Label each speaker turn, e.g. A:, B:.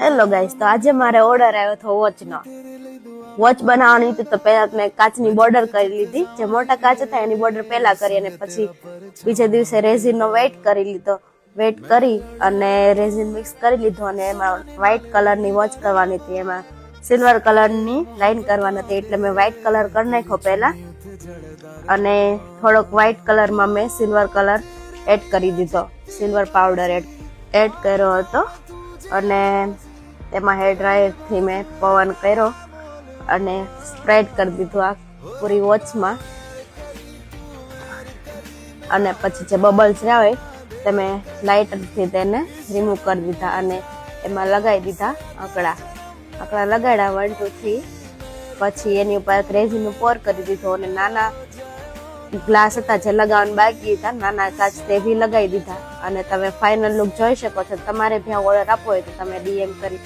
A: Hello guys, તો આજે મારે ઓર્ડર આવ્યો હતો વોચનો. વોચ બનાવવાની હતી તો પહેલા મેં કાચની બોર્ડર કરી લીધી. જે મોટા કાચ હતા એની બોર્ડર પહેલા કરી અને પછી બીજે દિવસે રેઝિનનો વેઇટ કરી લીધો. વેઇટ કરી અને રેઝિન મિક્સ કરી લીધું અને એમાં વ્હાઈટ કલરની વોચ કરવાની હતી. એમાં સિલ્વર કલરની લાઈન કરવાની હતી એટલે મેં વ્હાઈટ કલર કરી નાખ્યો પહેલા અને થોડોક વ્હાઈટ કલરમાં મેં સિલ્વર કલર એડ કરી દીધો. સિલ્વર પાવડર એડ કર્યો હતો અને તેમાં હેર ડ્રાયરથી મેં પવન કર્યો અને સ્પ્રેડ કરી દીધું આ પૂરી વોચમાં. અને પછી જે બબલ્સ રહ્યા હોય તે મેં લાઇટરથી તેને રિમૂવ કરી દીધા અને એમાં લગાવી દીધા આંકડા લગાડ્યા 1 2 3. પછી એની ઉપર રેઝિનનું પોર કરી દીધું અને નાના ગ્લાસ હતા જે લગાવવાનું બાકી હતા, નાના કાચ તે બી લગાવી દીધા. અને તમે ફાઇનલ લુક જોઈ શકો છો. તમારે ત્યાં ઓર્ડર આપવો હોય તો તમે DM કરી